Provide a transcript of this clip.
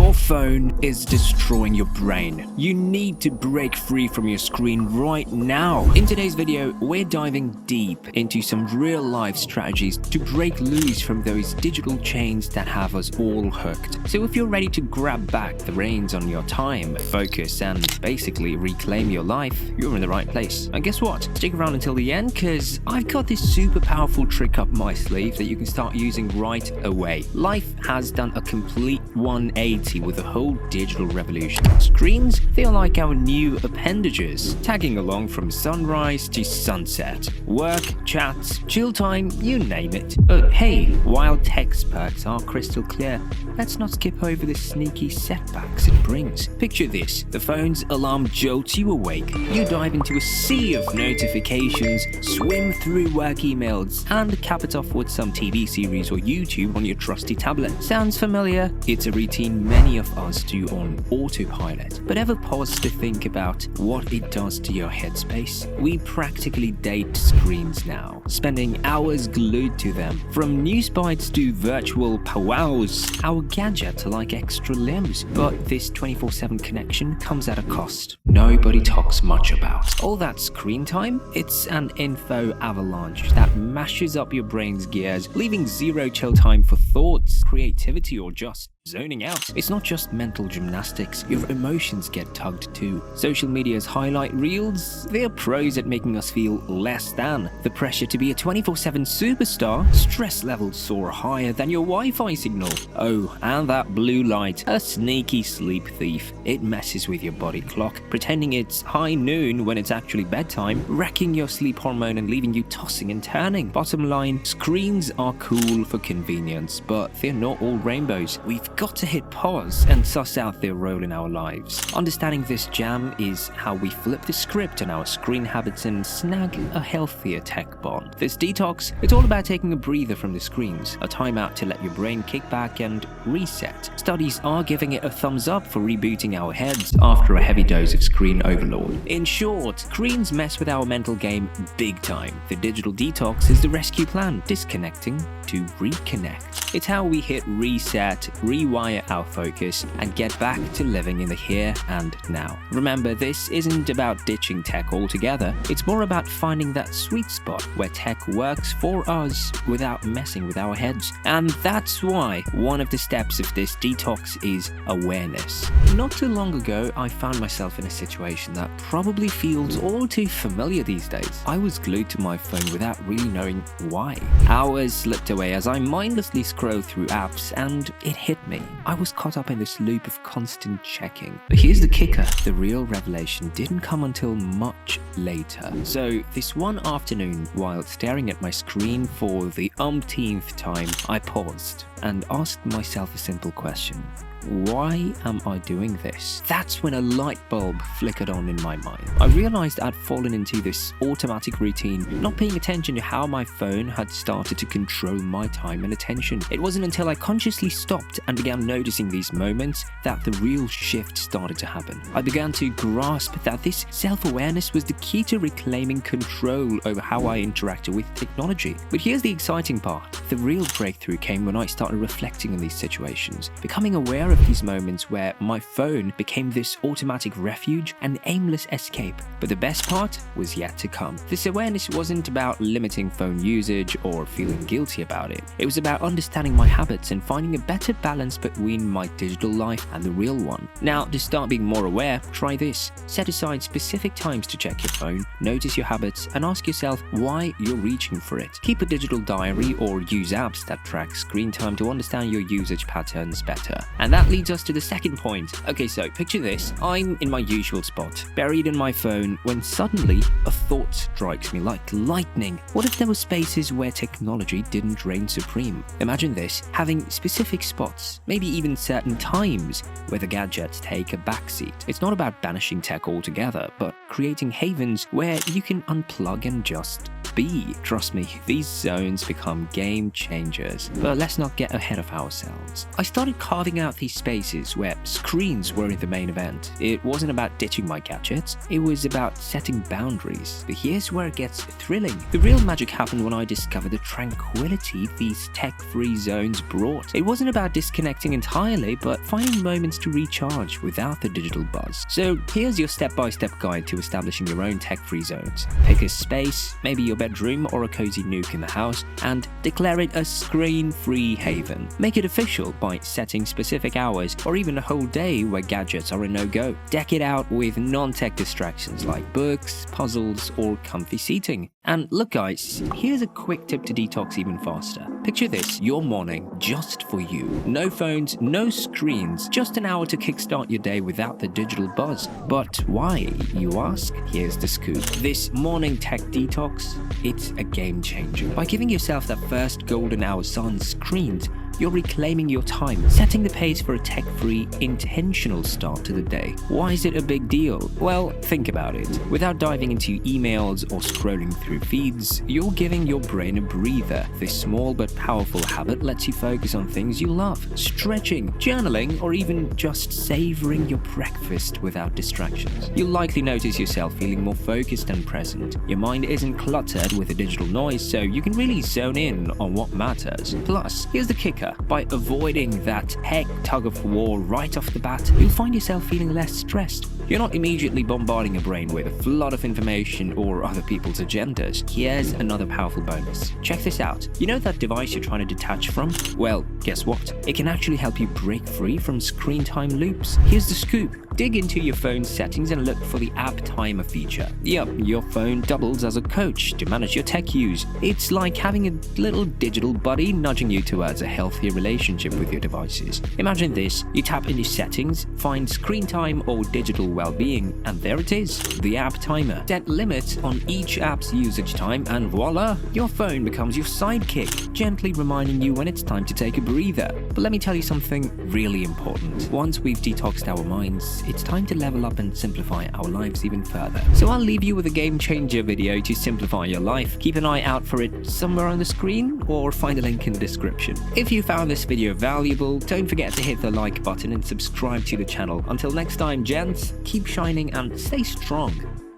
Your phone is destroying your brain. You need to break free from your screen right now. In today's video, we're diving deep into some real-life strategies to break loose from those digital chains that have us all hooked. So if you're ready to grab back the reins on your time, focus, and basically reclaim your life, you're in the right place. And guess what? Stick around until the end, because I've got this super powerful trick up my sleeve that you can start using right away. Life has done a complete 180 with the whole digital revolution. Screens, they are like our new appendages, tagging along from sunrise to sunset. Work, chats, chill time, you name it. But hey, while tech perks are crystal clear, let's not skip over the sneaky setbacks it brings. Picture this: the phone's alarm jolts you awake. You dive into a sea of notifications, swim through work emails, and cap it off with some TV series or YouTube on your trusty tablet. Sounds familiar? It's a routine many of us do on autopilot. But ever pause to think about what it does to your headspace? We practically date screens now, spending hours glued to them. From news bites to virtual powwows, our gadgets are like extra limbs. But this 24/7 connection comes at a cost nobody talks much about. All that screen time, it's an info avalanche that mashes up your brain's gears, leaving zero chill time for thoughts, creativity, or just zoning out. It's not just mental gymnastics, your emotions get tugged too. Social media's highlight reels, they're pros at making us feel less than. The pressure to be a 24/7 superstar, stress levels soar higher than your Wi-Fi signal. Oh, and that blue light, a sneaky sleep thief. It messes with your body clock, pretending it's high noon when it's actually bedtime, wrecking your sleep hormone and leaving you tossing and turning. Bottom line, screens are cool for convenience, but they're not all rainbows. We've got to hit pause and suss out their role in our lives. Understanding this jam is how we flip the script on our screen habits and snag a healthier tech bond. This detox, it's all about taking a breather from the screens, a timeout to let your brain kick back and reset. Studies are giving it a thumbs up for rebooting our heads after a heavy dose of screen overload. In short, screens mess with our mental game big time. The digital detox is the rescue plan, disconnecting to reconnect. It's how we hit reset, rewire our focus, and get back to living in the here and now. Remember, this isn't about ditching tech altogether. It's more about finding that sweet spot where tech works for us without messing with our heads. And that's why one of the steps of this detox is awareness. Not too long ago, I found myself in a situation that probably feels all too familiar these days. I was glued to my phone without really knowing why. Hours slipped away as I mindlessly scrolled through apps, and it hit me. I was caught up in this loop of constant checking. But here's the kicker: the real revelation didn't come until much later. So this one afternoon, while staring at my screen for the umpteenth time, I paused and asked myself a simple question. Why am I doing this? That's when a light bulb flickered on in my mind. I realized I'd fallen into this automatic routine, not paying attention to how my phone had started to control my time and attention. It wasn't until I consciously stopped and began noticing these moments that the real shift started to happen. I began to grasp that this self-awareness was the key to reclaiming control over how I interacted with technology. But here's the exciting part. The real breakthrough came when I started reflecting on these situations, becoming aware of these moments where my phone became this automatic refuge and aimless escape. But the best part was yet to come. This awareness wasn't about limiting phone usage or feeling guilty about it. It was about understanding my habits and finding a better balance between my digital life and the real one. Now, to start being more aware, try this. Set aside specific times to check your phone, notice your habits, and ask yourself why you're reaching for it. Keep a digital diary or use apps that track screen time to understand your usage patterns better. And that leads us to the second point. Okay, so picture this. I'm in my usual spot, buried in my phone, when suddenly a thought strikes me like lightning. What if there were spaces where technology didn't reign supreme? Imagine this, having specific spots, maybe even certain times, where the gadgets take a backseat. It's not about banishing tech altogether, but creating havens where you can unplug and just shouldn't be. Trust me, these zones become game changers. But let's not get ahead of ourselves. I started carving out these spaces where screens were the main event. It wasn't about ditching my gadgets, it was about setting boundaries. But here's where it gets thrilling. The real magic happened when I discovered the tranquility these tech-free zones brought. It wasn't about disconnecting entirely, but finding moments to recharge without the digital buzz. So here's your step-by-step guide to establishing your own tech-free zones. Pick a space, maybe your bedroom or a cozy nook in the house, and declare it a screen-free haven. Make it official by setting specific hours or even a whole day where gadgets are a no-go. Deck it out with non-tech distractions like books, puzzles, or comfy seating. And look guys, here's a quick tip to detox even faster. Picture this, your morning just for you. No phones, no screens, just an hour to kickstart your day without the digital buzz. But why, you ask? Here's the scoop. This morning tech detox, it's a game changer. By giving yourself that first golden hour sans screens, you're reclaiming your time, setting the pace for a tech-free, intentional start to the day. Why is it a big deal? Well, think about it. Without diving into emails or scrolling through feeds, you're giving your brain a breather. This small but powerful habit lets you focus on things you love, stretching, journaling, or even just savoring your breakfast without distractions. You'll likely notice yourself feeling more focused and present. Your mind isn't cluttered with the digital noise, so you can really zone in on what matters. Plus, here's the kicker. By avoiding that tech tug of war right off the bat, you'll find yourself feeling less stressed. You're not immediately bombarding your brain with a flood of information or other people's agendas. Here's another powerful bonus. Check this out. You know that device you're trying to detach from? Well, guess what? It can actually help you break free from screen time loops. Here's the scoop. Dig into your phone's settings and look for the app timer feature. Yup, your phone doubles as a coach to manage your tech use. It's like having a little digital buddy nudging you towards a healthier relationship with your devices. Imagine this, you tap into settings, find screen time or digital well-being, and there it is, the app timer. Set limits on each app's usage time and voila, your phone becomes your sidekick, gently reminding you when it's time to take a breather. But let me tell you something really important. Once we've detoxed our minds, it's time to level up and simplify our lives even further. So I'll leave you with a game changer video to simplify your life. Keep an eye out for it somewhere on the screen or find a link in the description. If you found this video valuable, don't forget to hit the like button and subscribe to the channel. Until next time, gents, keep shining and stay strong.